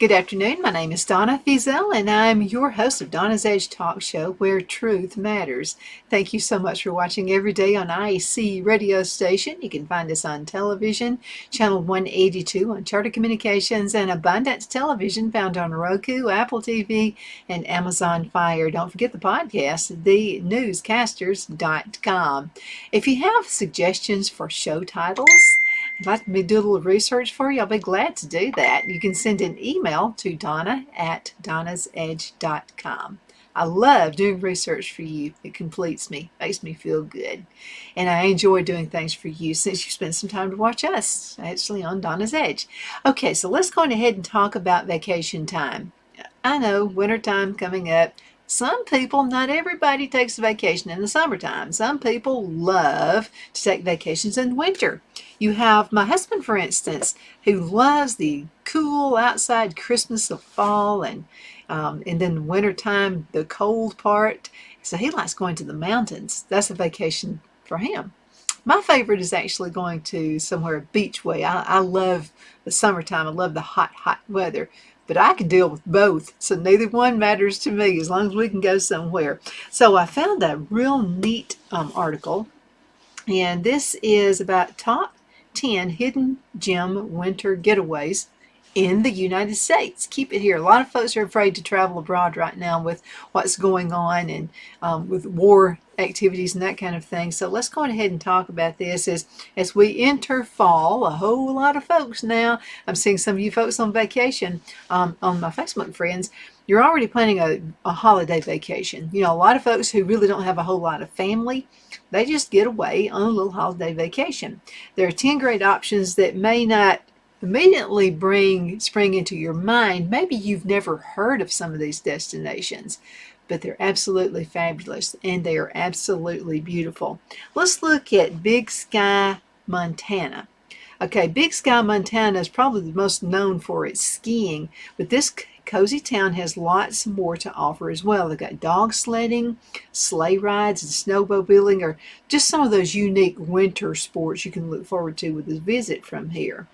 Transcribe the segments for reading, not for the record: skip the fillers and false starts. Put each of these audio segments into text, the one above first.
Good afternoon. My name is Donna Fiesel, and I'm your host of Donna's Edge Talk Show, where truth matters. Thank you so much for watching every day on IEC radio station. You can find us on television, channel 182 on Charter Communications, and Abundance Television, found on Roku, Apple TV, and Amazon Fire. Don't forget the podcast, thenewscasters.com. If you have suggestions for show titles, I'd like me to do a little research for you. I'll be glad to do that. You can send an email to donna@donnasedge.com. I love doing research for you. It completes me, makes me feel good. And I enjoy doing things for you since you spent some time to watch us, actually, on Donna's Edge. Okay, so let's go ahead and talk about vacation time. I know, wintertime coming up. Some people, not everybody takes a vacation in the summertime. Some people love to take vacations in winter. You have my husband, for instance, who loves the cool outside Christmas of fall and then wintertime, the cold part. So he likes going to the mountains. That's a vacation for him. My favorite is actually going to somewhere beach way. I love the summertime. I love the hot weather. But I can deal with both, so neither one matters to me as long as we can go somewhere. So I found a real neat article, and this is about top 10 hidden gem winter getaways in the United States. Keep it here. A lot of folks are afraid to travel abroad right now with what's going on and with war activities and that kind of thing. So let's go ahead and talk about this as we enter fall. A whole lot of folks now, I'm seeing some of you folks on vacation on my Facebook friends. You're already planning a holiday vacation. You know, a lot of folks who really don't have a whole lot of family, they just get away on a little holiday vacation. There are 10 great options that may not immediately spring into your mind. Maybe you've never heard of some of these destinations, but they're absolutely fabulous and they are absolutely beautiful. Let's look at Big Sky, Montana. Okay, Big Sky, Montana is probably the most known for its skiing, but this cozy town has lots more to offer as well. They've got dog sledding, sleigh rides, and snowmobiling, or just some of those unique winter sports you can look forward to with a visit from here.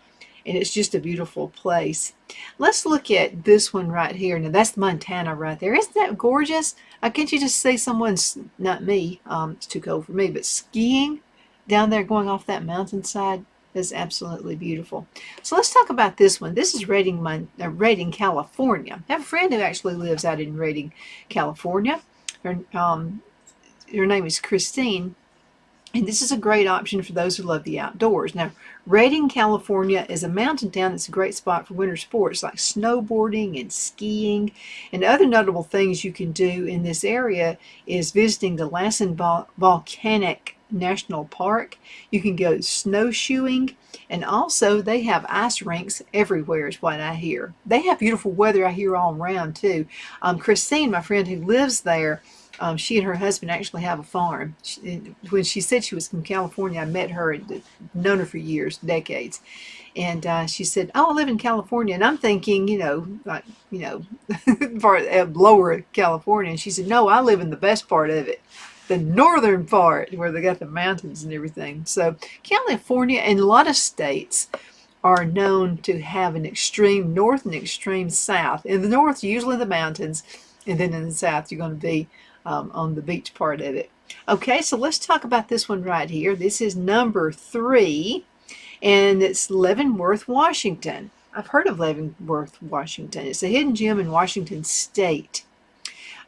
And it's just a beautiful place. Let's look at this one right here. Now that's Montana right there. Isn't that gorgeous? Can't you just see someone's, not me, it's too cold for me, but skiing down there going off that mountainside is absolutely beautiful. So let's talk about this one. This is Redding, California. I have a friend who actually lives out in Redding, California. Her name is Christine. And this is a great option for those who love the outdoors. Now, Redding, California is a mountain town that's a great spot for winter sports like snowboarding and skiing. And other notable things you can do in this area is visiting the Lassen Volcanic National Park. You can go snowshoeing, and also they have ice rinks everywhere is what I hear. They have beautiful weather I hear all around too. Christine, my friend who lives there, she and her husband actually have a farm. When she said she was from California, I met her and known her for years, decades. And she said, "Oh, I live in California." And I'm thinking, for lower California. And she said, "No, I live in the best part of it, the northern part where they got the mountains and everything." So California and a lot of states are known to have an extreme north and extreme south. In the north, usually the mountains, and then in the south, you're going to be on the beach part of it. Okay, so let's talk about this one right here. This is number 3, and it's Leavenworth, Washington. I've heard of Leavenworth, Washington. It's a hidden gem in Washington State.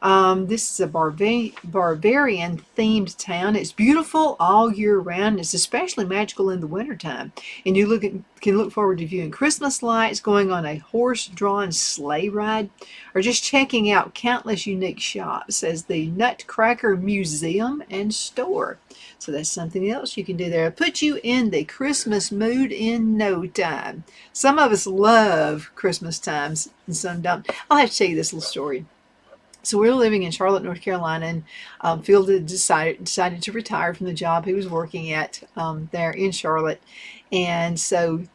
This is a barbarian-themed town. It's beautiful all year round. It's especially magical in the wintertime. And you can look forward to viewing Christmas lights, going on a horse-drawn sleigh ride, or just checking out countless unique shops as the Nutcracker Museum and Store. So that's something else you can do there. It'll put you in the Christmas mood in no time. Some of us love Christmas times and some don't. I'll have to tell you this little story. So we were living in Charlotte, North Carolina, and Phil decided to retire from the job he was working at there in Charlotte. And so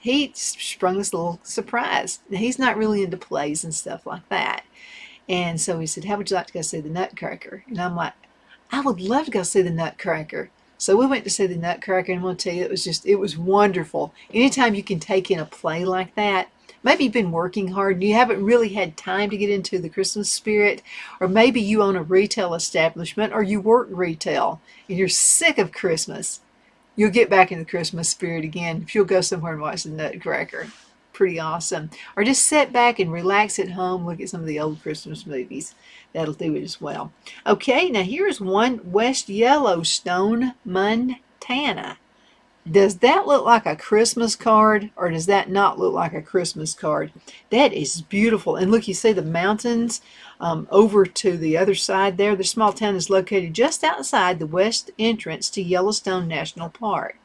he sprung this little surprise. Now, he's not really into plays and stuff like that. And so he said, "How would you like to go see the Nutcracker?" And I'm like, "I would love to go see the Nutcracker." So we went to see the Nutcracker, and I'm going to tell you, it was wonderful. Anytime you can take in a play like that, maybe you've been working hard and you haven't really had time to get into the Christmas spirit, or maybe you own a retail establishment or you work retail and you're sick of Christmas. You'll get back in the Christmas spirit again if you'll go somewhere and watch the Nutcracker. Pretty awesome. Or just sit back and relax at home, look at some of the old Christmas movies. That'll do it as well. Okay, now here's one, West Yellowstone, Montana. Does that look like a Christmas card, or does that not look like a Christmas card? That is beautiful. And look, you see the mountains over to the other side there. The small town is located just outside the west entrance to Yellowstone National Park.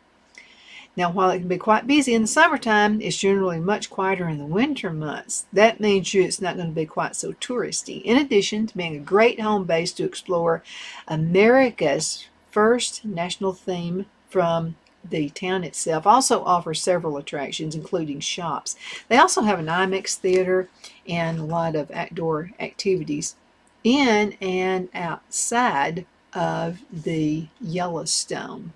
Now, while it can be quite busy in the summertime, it's generally much quieter in the winter months. That means it's not going to be quite so touristy. In addition to being a great home base to explore America's first national theme from the town itself, also offers several attractions, including shops. They also have an IMAX theater and a lot of outdoor activities in and outside of the Yellowstone.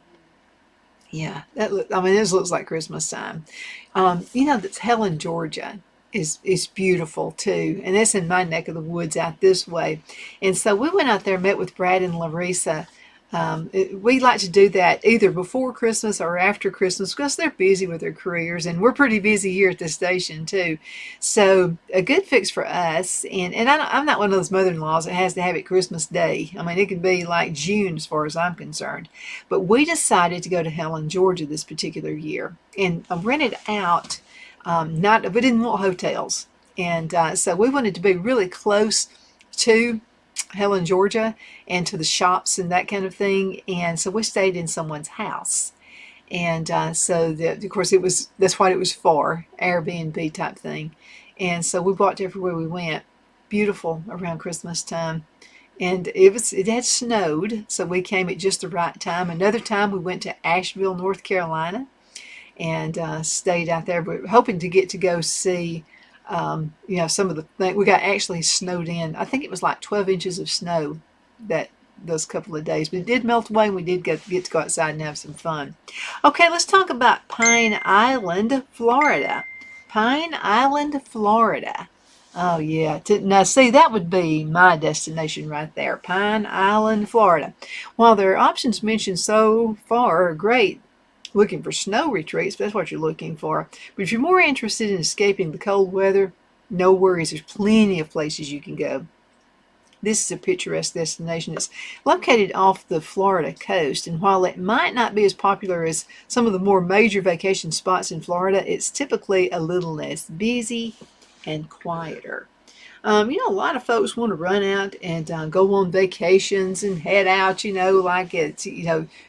Yeah, this looks like Christmas time. That's Helen, Georgia is beautiful too, and that's in my neck of the woods out this way. And so we went out there, met with Brad and Larissa. We like to do that either before Christmas or after Christmas because they're busy with their careers, and we're pretty busy here at the station too. So a good fix for us, and I'm not one of those mother-in-laws that has to have it Christmas Day. I mean, it can be like June as far as I'm concerned. But we decided to go to Helen, Georgia this particular year, and rented out. We didn't want hotels, and so we wanted to be really close to Helen, Georgia, and to the shops and that kind of thing. And so we stayed in someone's house. And of course, that's what it was for, Airbnb type thing. And so we walked everywhere we went. Beautiful around Christmas time. And it had snowed, so we came at just the right time. Another time we went to Asheville, North Carolina, and stayed out there. But hoping to get to go see some of the things. We got actually snowed in. I think it was like 12 inches of snow those couple of days. But it did melt away, and we did get to go outside and have some fun. Okay, let's talk about Pine Island, Florida. Pine Island, Florida. Oh, yeah. Now, see, that would be my destination right there. Pine Island, Florida. While their options mentioned so far are great, looking for snow retreats, that's what you're looking for. But if you're more interested in escaping the cold weather, no worries. There's plenty of places you can go. This is a picturesque destination. It's located off the Florida coast, and while it might not be as popular as some of the more major vacation spots in Florida, it's typically a little less busy and quieter. A lot of folks want to run out and go on vacations and head out, like it's,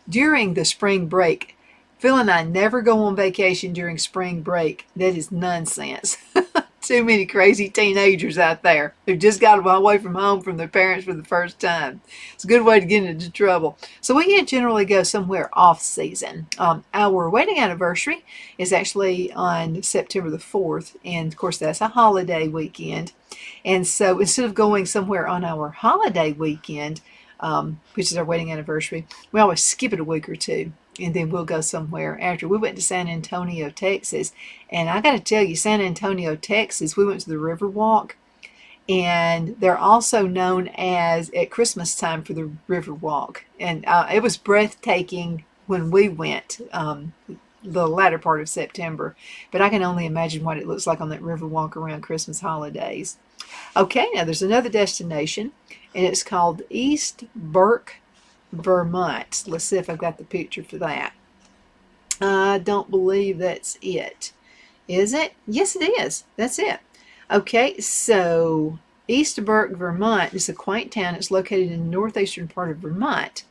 during the spring break. Phil and I never go on vacation during spring break. That is nonsense. Too many crazy teenagers out there who just got away from home from their parents for the first time. It's a good way to get into trouble. So we generally go somewhere off season. Our wedding anniversary is actually on September the 4th, and of course that's a holiday weekend. And so instead of going somewhere on our holiday weekend, which is our wedding anniversary, we always skip it a week or two, and then we'll go somewhere after. We went to San Antonio, Texas, and I got to tell you, San Antonio, Texas, we went to the Riverwalk, and they're also known as at Christmas time for the Riverwalk, and it was breathtaking when we went. The latter part of September, but I can only imagine what it looks like on that Riverwalk around Christmas holidays. Okay, now there's another destination, and it's called East Burke, Vermont. Let's see if I've got the picture for that. I don't believe that's it. Is it? Yes, it is. That's it. Okay, so East Burke, Vermont is a quaint town. It's located in the northeastern part of Vermont.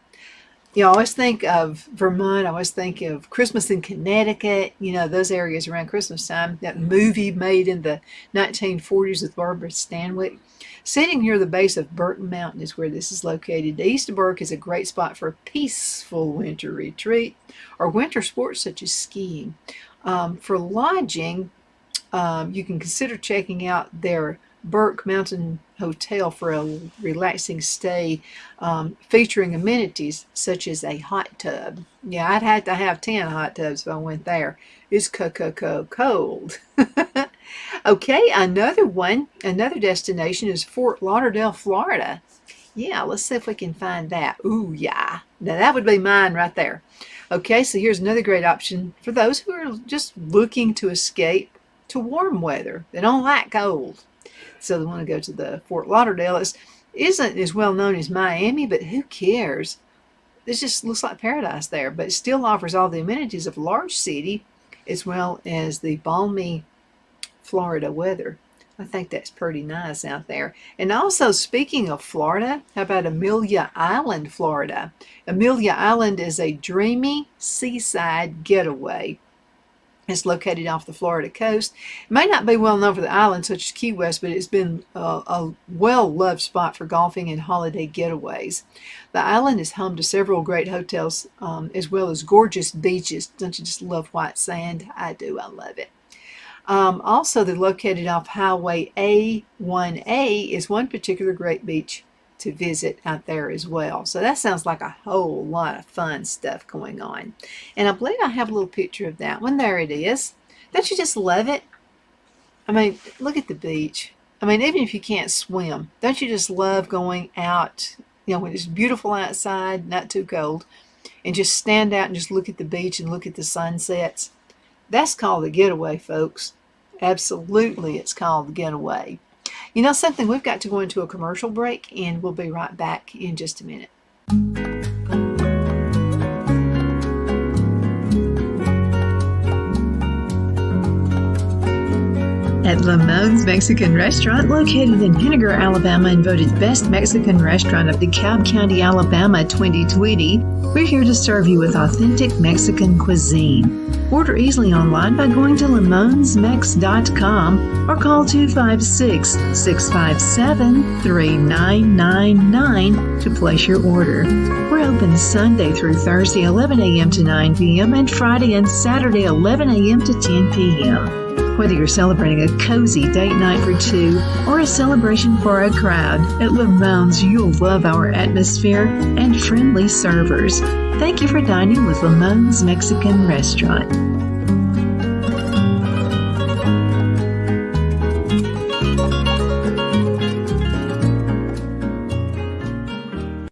I always think of Vermont. I always think of Christmas in Connecticut, those areas around Christmas time. That movie made in the 1940s with Barbara Stanwyck. Sitting near the base of Burton Mountain is where this is located. East Burke is a great spot for a peaceful winter retreat or winter sports such as skiing. For lodging, you can consider checking out their Burke Mountain Hotel for a relaxing stay, featuring amenities such as a hot tub. Yeah, I'd have to have 10 hot tubs if I went there. It's cold. Okay, another destination is Fort Lauderdale, Florida. Yeah, let's see if we can find that. Ooh, yeah. Now that would be mine right there. Okay, so here's another great option for those who are just looking to escape to warm weather. They don't like cold. So they want to go to the Fort Lauderdale. It isn't as well known as Miami, but who cares? It just looks like paradise there, but it still offers all the amenities of a large city as well as the balmy Florida weather. I think that's pretty nice out there. And also, speaking of Florida, how about Amelia Island, Florida? Amelia Island is a dreamy seaside getaway. It's located off the Florida coast. It may not be well known for the island, such as Key West, but it's been a well-loved spot for golfing and holiday getaways. The island is home to several great hotels, as well as gorgeous beaches. Don't you just love white sand? I do. I love it. Also, they're located off Highway A1A is one particular great beach to visit out there as well. So that sounds like a whole lot of fun stuff going on. And I believe I have a little picture of that one. There it is. Don't you just love it? I mean, look at the beach. I mean, even if you can't swim, don't you just love going out, when it's beautiful outside, not too cold, and just stand out and just look at the beach and look at the sunsets? That's called the getaway, folks. Absolutely, it's called the getaway. You know something? We've got to go into a commercial break, and we'll be right back in just a minute. At Lamone's Mexican Restaurant, located in Henniger, Alabama, and voted Best Mexican Restaurant of DeKalb County, Alabama 2020, we're here to serve you with authentic Mexican cuisine. Order easily online by going to lamonsmex.com or call 256-657-3999 to place your order. We're open Sunday through Thursday 11 a.m. to 9 p.m. and Friday and Saturday 11 a.m. to 10 p.m. Whether you're celebrating a cozy date night for two or a celebration for a crowd, at Lamone's you'll love our atmosphere and friendly servers. Thank you for dining with Lamone's Mexican Restaurant.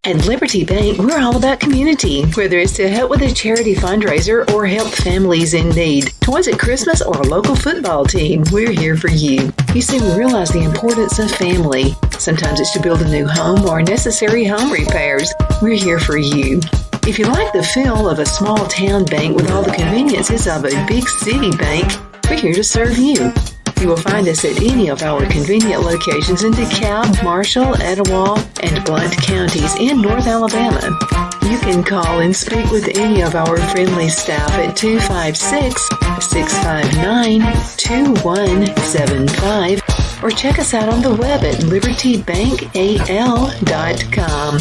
At Liberty Bank, we're all about community, whether it's to help with a charity fundraiser or help families in need. Toys at Christmas or a local football team, we're here for you. You see, we realize the importance of family. Sometimes it's to build a new home or necessary home repairs. We're here for you. If you like the feel of a small town bank with all the conveniences of a big city bank, we're here to serve you. You will find us at any of our convenient locations in DeKalb, Marshall, Etowah, and Blount counties in North Alabama. You can call and speak with any of our friendly staff at 256-659-2175 or check us out on the web at libertybankal.com.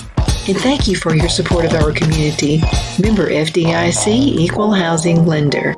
And thank you for your support of our community. Member FDIC Equal Housing Lender.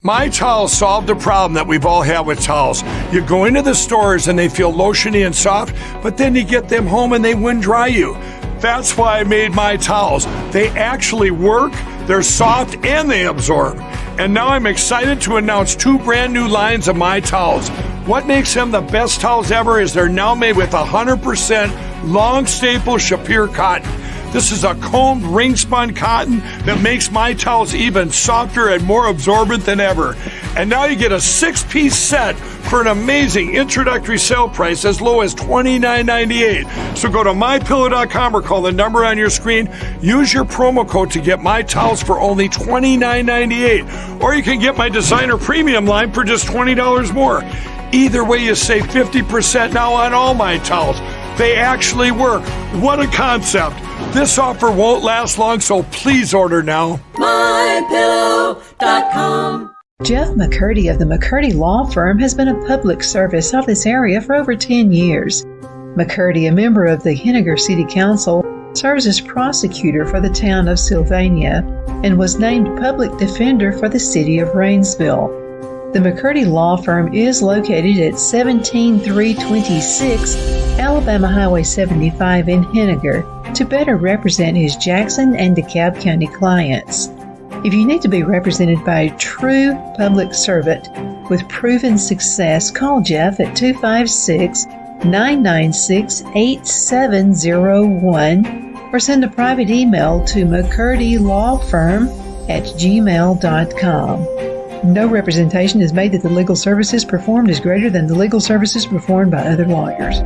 My Towels solved a problem that we've all had with towels. You go into the stores and they feel lotiony and soft, but then you get them home and they wind dry you. That's why I made My Towels. They actually work, they're soft, and they absorb. And now I'm excited to announce 2 brand new lines of My Towels. What makes them the best towels ever is they're now made with 100% long staple Shapir cotton. This is a combed ring-spun cotton that makes My Towels even softer and more absorbent than ever. And now you get a 6-piece set for an amazing introductory sale price as low as $29.98. So go to MyPillow.com or call the number on your screen. Use your promo code to get My Towels for only $29.98. Or you can get my designer premium line for just $20 more. Either way, you save 50% now on all My Towels. They actually work. What a concept. This offer won't last long, so please order now. MyPillow.com. Jeff McCurdy of the McCurdy Law Firm has been a public service of this area for over 10 years. McCurdy, a member of the Henniger City Council, serves as prosecutor for the town of Sylvania and was named public defender for the city of Rainsville. The McCurdy Law Firm is located at 17326 Alabama Highway 75 in Henniger. to better represent his Jackson and DeKalb County clients. If you need to be represented by a true public servant with proven success, call Jeff at 256-996-8701 or send a private email to mccurdy.lawfirm@gmail.com. No representation is made that the legal services performed is greater than the legal services performed by other lawyers.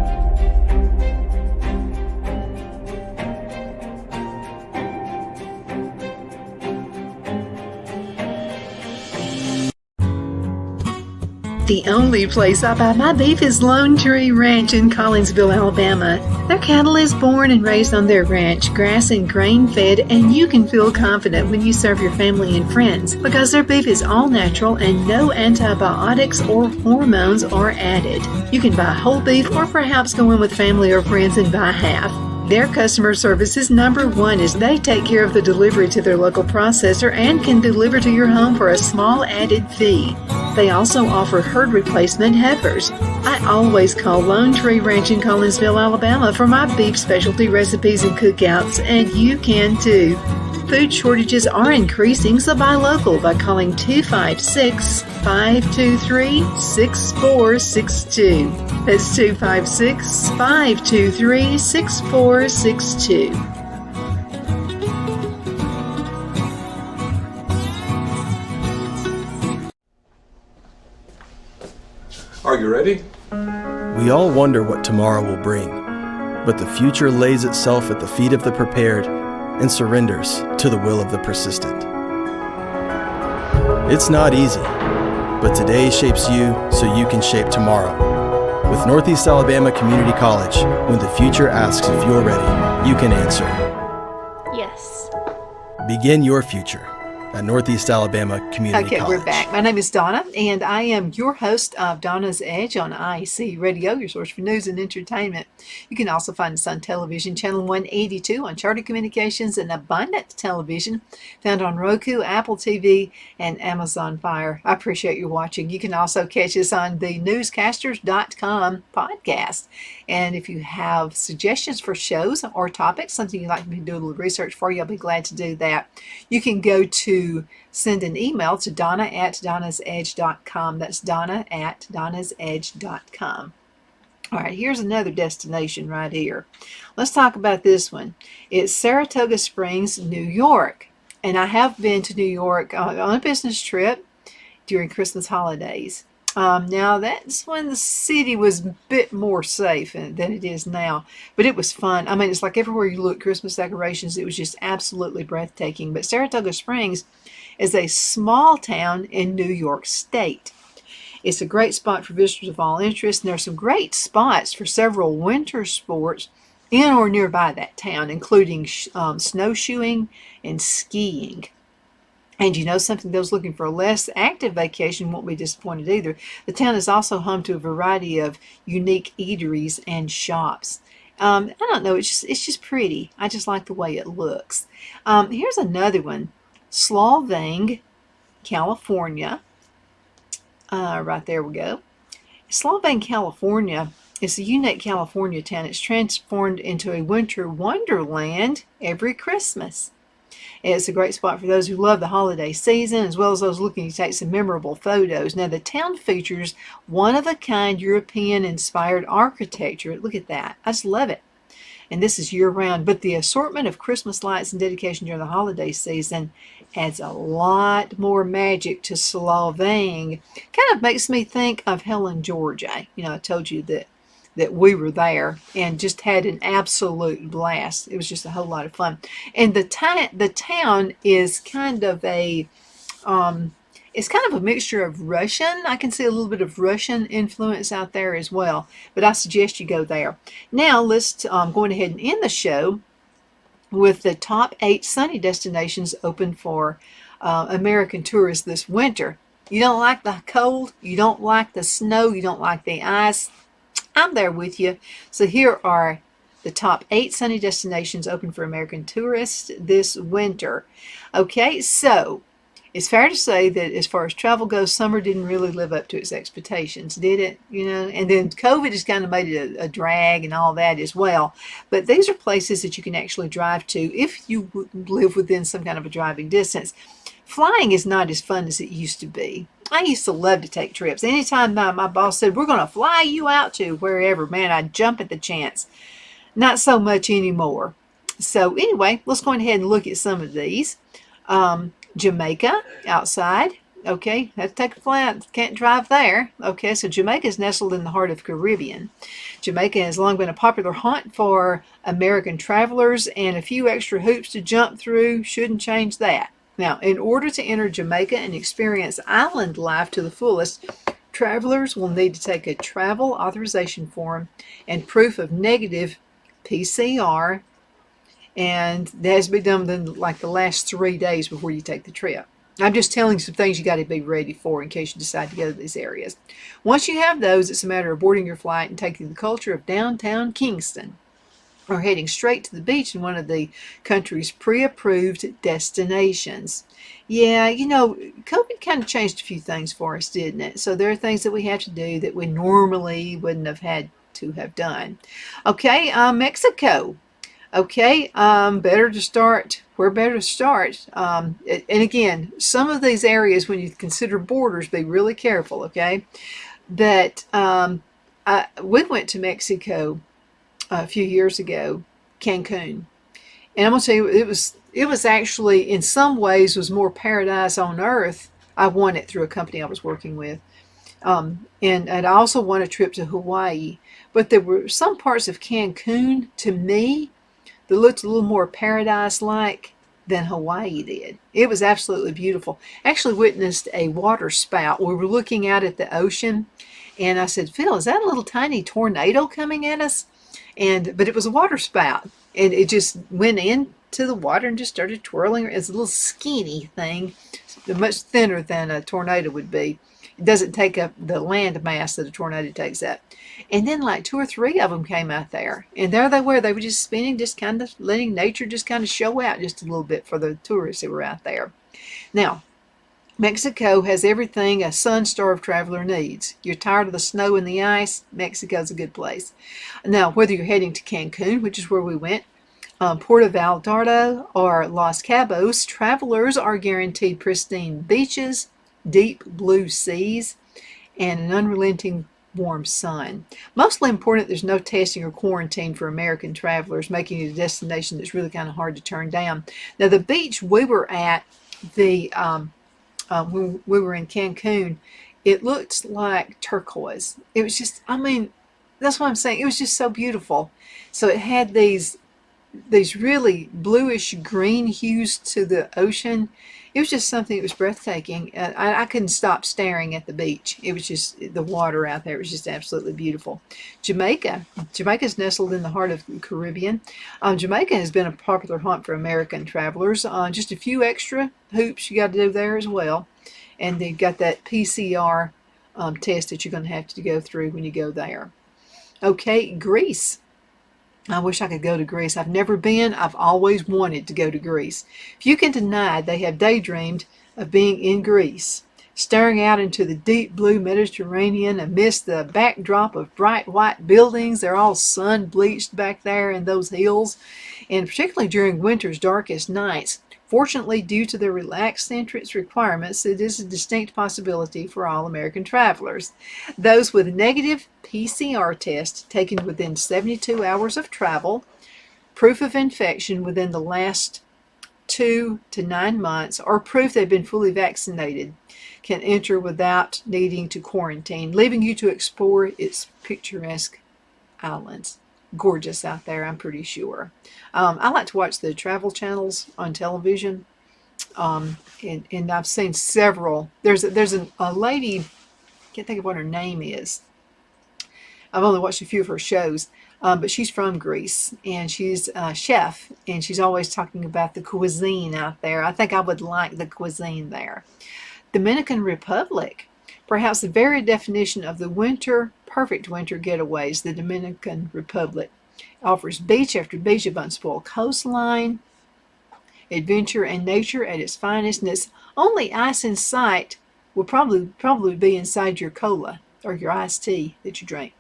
The only place I buy my beef is Lone Tree Ranch in Collinsville, Alabama. Their cattle is born and raised on their ranch, grass and grain-fed, and you can feel confident when you serve your family and friends because their beef is all natural and no antibiotics or hormones are added. You can buy whole beef or perhaps go in with family or friends and buy half. Their customer service is number one as they take care of the delivery to their local processor and can deliver to your home for a small added fee. They also offer herd replacement heifers. I always call Lone Tree Ranch in Collinsville, Alabama for my beef specialty recipes and cookouts, and you can too. Food shortages are increasing, so buy local by calling 256-523-6462. That's 256-523-6462. Are you ready? We all wonder what tomorrow will bring, but the future lays itself at the feet of the prepared and surrenders to the will of the persistent. It's not easy, but today shapes you so you can shape tomorrow. With Northeast Alabama Community College, when the future asks if you're ready, you can answer. Yes. Begin your future at Northeast Alabama Community College. Okay, we're back. My name is Donna, and I am your host of Donna's Edge on IC Radio, your source for news and entertainment. You can also find us on television, channel 182 on Charter Communications and Abundant Television, found on Roku, Apple TV, and Amazon Fire. I appreciate you watching. You can also catch us on the newscasters.com podcast. And if you have suggestions for shows or topics, something you'd like me to do a little research for you, I'll be glad to do that. You can go to send an email to donna@donnasedge.com. That's donna@donnasedge.com. All right, here's another destination right here. Let's talk about this one. It's Saratoga Springs, New York. And I have been to New York on a business trip during Christmas holidays. Now, that's when the city was a bit more safe than it is now, but it was fun. I mean, it's like everywhere you look, Christmas decorations, it was just absolutely breathtaking. But Saratoga Springs is a small town in New York State. It's a great spot for visitors of all interests, and there are some great spots for several winter sports in or nearby that town, including snowshoeing and skiing. And you know something, those looking for a less active vacation won't be disappointed either. The town is also home to a variety of unique eateries and shops. I don't know, it's just pretty. I just like the way it looks. Here's another one, Slovang, California. Right there we go. Slovang, California is a unique California town. It's transformed into a winter wonderland every Christmas. It's a great spot for those who love the holiday season, as well as those looking to take some memorable photos. Now, the town features one-of-a-kind European-inspired architecture. Look at that. I just love it. And this is year-round. But the assortment of Christmas lights and dedication during the holiday season adds a lot more magic to Slovang. Kind of makes me think of Helen, Georgia. You know, I told you that we were there and just had an absolute blast. It was just a whole lot of fun. And the town is kind of a mixture of Russian. I can see a little bit of Russian influence out there as well, but I suggest you go there. Now let's go ahead and end the show with the top 8 sunny destinations open for American tourists this winter. You don't like the cold, you don't like the snow, you don't like the ice, I'm there with you. So here are the top 8 sunny destinations open for American tourists this winter. Okay, so It's fair to say that as far as travel goes, summer didn't really live up to its expectations, did it? And then COVID has kind of made it a drag and all that as well. But these are places that you can actually drive to if you live within some kind of a driving distance. Flying is not as fun as it used to be. I used to love to take trips. Anytime my boss said, we're going to fly you out to wherever, man, I'd jump at the chance. Not so much anymore. So anyway, let's go ahead and look at some of these. Jamaica, outside. Okay, have to take a flight. Can't drive there. Okay, so Jamaica is nestled in the heart of the Caribbean. Jamaica has long been a popular haunt for American travelers, and a few extra hoops to jump through shouldn't change that. Now, in order to enter Jamaica and experience island life to the fullest, travelers will need to take a travel authorization form and proof of negative PCR, and that has to be done within like the last 3 days before you take the trip. I'm just telling you some things you got to be ready for in case you decide to go to these areas. Once you have those, it's a matter of boarding your flight and taking the culture of downtown Kingston, or heading straight to the beach in one of the country's pre-approved destinations. Yeah, COVID kind of changed a few things for us, didn't it? So there are things that we have to do that we normally wouldn't have had to have done. Okay, Mexico. Okay, better to start. Where better to start? And again, some of these areas, when you consider borders, be really careful. Okay, but we went to Mexico a few years ago, Cancun, and I'm gonna tell you, it was actually in some ways was more paradise on earth. I won it through a company I was working with, and I also won a trip to Hawaii. But there were some parts of Cancun, to me, that looked a little more paradise-like than Hawaii did. It was absolutely beautiful. Actually witnessed a water spout. We were looking out at the ocean, and I said, Phil, is that a little tiny tornado coming at us? But it was a water spout, and it just went into the water and just started twirling. It's a little skinny thing, much thinner than a tornado would be. It doesn't take up the land mass that a tornado takes up. And then like 2 or 3 of them came out there, and there they were. They were just spinning, just kind of letting nature just kind of show out just a little bit for the tourists that were out there. Now, Mexico has everything a sun-starved traveler needs. You're tired of the snow and the ice, Mexico's a good place. Now, whether you're heading to Cancun, which is where we went, Puerto Vallarta, or Los Cabos, travelers are guaranteed pristine beaches, deep blue seas, and an unrelenting warm sun. Mostly important, there's no testing or quarantine for American travelers, making it a destination that's really kind of hard to turn down. Now, the beach we were at, when we were in Cancun, it looked like turquoise. It was just, that's what I'm saying. It was just so beautiful. So it had these really bluish green hues to the ocean. It was just something that was breathtaking. I couldn't stop staring at the beach. It was just the water out there. It was just absolutely beautiful. Jamaica's nestled in the heart of the Caribbean. Jamaica has been a popular haunt for American travelers. Just a few extra hoops you got to do there as well. And they've got that PCR test that you're going to have to go through when you go there. Okay, Greece. I wish I could go to Greece. I've never been. I've always wanted to go to Greece. If you can deny, they have daydreamed of being in Greece, staring out into the deep blue Mediterranean amidst the backdrop of bright white buildings. They're all sun-bleached back there in those hills, and particularly during winter's darkest nights. Fortunately, due to the relaxed entrance requirements, it is a distinct possibility for all American travelers. Those with a negative PCR test taken within 72 hours of travel, proof of infection within the last 2 to 9 months, or proof they've been fully vaccinated can enter without needing to quarantine, leaving you to explore its picturesque islands. Gorgeous out there, I'm pretty sure. I like to watch the travel channels on television, and I've seen several. There's a lady, can't think of what her name is. I've only watched a few of her shows, but she's from Greece, and she's a chef, and she's always talking about the cuisine out there. I think I would like the cuisine there. Dominican Republic. Perhaps the very definition of the perfect winter getaways, the Dominican Republic offers beach after beach of unspoiled coastline, adventure, and nature at its finest. And its only ice in sight will probably be inside your cola or your iced tea that you drink.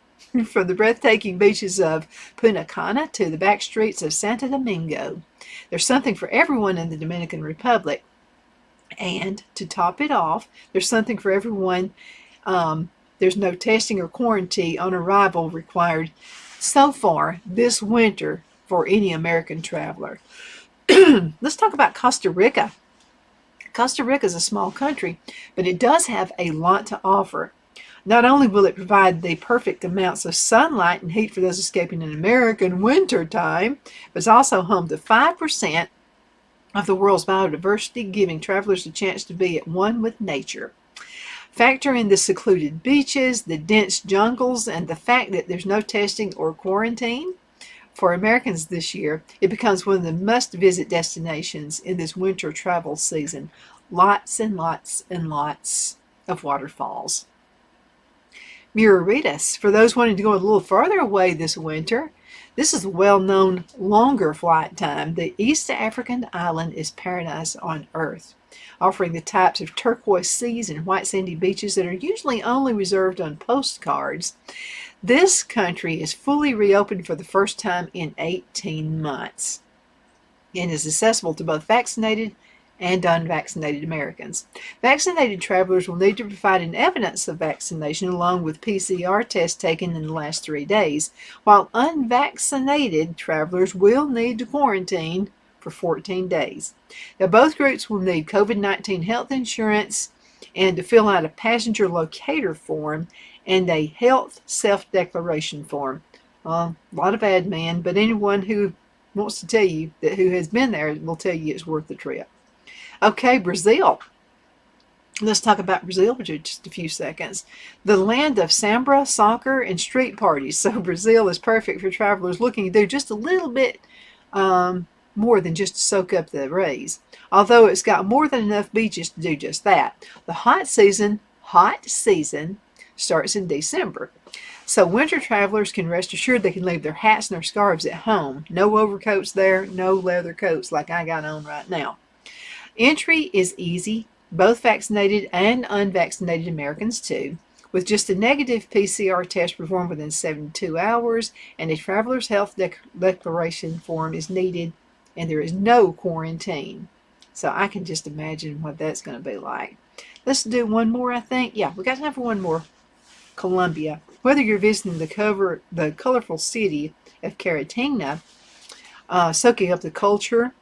From the breathtaking beaches of Punta Cana to the back streets of Santo Domingo, there's something for everyone in the Dominican Republic. And to top it off, there's something for everyone. There's no testing or quarantine on arrival required so far this winter for any American traveler. Let's talk about Costa Rica. Costa Rica is a small country, but it does have a lot to offer. Not only will it provide the perfect amounts of sunlight and heat for those escaping an American winter time, but it's also home to 5% of the world's biodiversity, giving travelers a chance to be at one with nature. Factor in the secluded beaches, the dense jungles, and the fact that there's no testing or quarantine. For Americans this year, it becomes one of the must-visit destinations in this winter travel season. Lots and lots and lots of waterfalls. Murritas, for those wanting to go a little farther away this winter, this is a well-known longer flight time. The East African island is paradise on earth, offering the types of turquoise seas and white sandy beaches that are usually only reserved on postcards. This country is fully reopened for the first time in 18 months and is accessible to both vaccinated and unvaccinated Americans. Vaccinated travelers will need to provide an evidence of vaccination along with PCR tests taken in the last 3 days, while unvaccinated travelers will need to quarantine for 14 days. Now, both groups will need COVID-19 health insurance and to fill out a passenger locator form and a health self-declaration form. A lot of admin, but anyone who wants to tell you that who has been there will tell you it's worth the trip. Okay, Brazil. Let's talk about Brazil for just a few seconds. The land of samba, soccer, and street parties. So Brazil is perfect for travelers looking to do just a little bit more than just to soak up the rays. Although it's got more than enough beaches to do just that. The hot season starts in December. So winter travelers can rest assured they can leave their hats and their scarves at home. No overcoats there, no leather coats like I got on right now. Entry is easy, both vaccinated and unvaccinated Americans too, with just a negative PCR test performed within 72 hours, and a traveler's health declaration form is needed, and there is no quarantine. So I can just imagine what that's going to be like. Let's do one more, I think. Yeah, we got time for one more. Colombia. Whether you're visiting the colorful city of Caratina, soaking up the culture,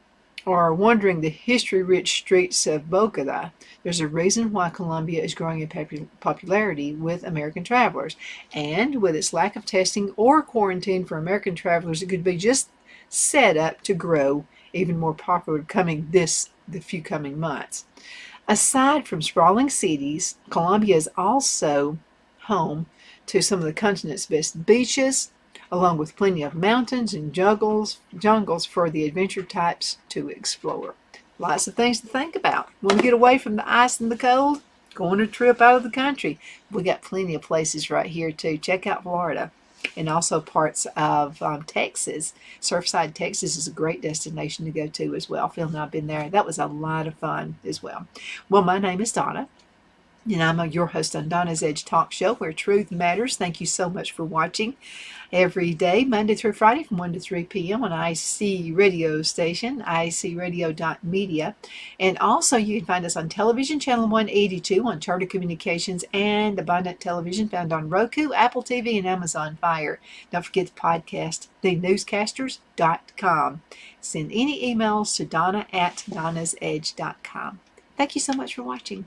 or wandering the history-rich streets of Bogota, there's a reason why Colombia is growing in popularity with American travelers. And with its lack of testing or quarantine for American travelers, it could be just set up to grow even more popular the few coming months. Aside from sprawling cities, Colombia is also home to some of the continent's best beaches, along with plenty of mountains and jungles for the adventure types to explore. Lots of things to think about. Want to get away from the ice and the cold? Go on a trip out of the country. We got plenty of places right here too. Check out Florida and also parts of Texas. Surfside, Texas is a great destination to go to as well. Phil and I have been there. That was a lot of fun as well. Well, my name is Donna, and I'm your host on Donna's Edge Talk Show, where truth matters. Thank you so much for watching every day, Monday through Friday from 1 to 3 p.m. on IC radio station, icradio.media. And also you can find us on television, channel 182 on Charter Communications and Abundant Television, found on Roku, Apple TV, and Amazon Fire. Don't forget the podcast, thenewscasters.com. Send any emails to donna@donnasedge.com. Thank you so much for watching.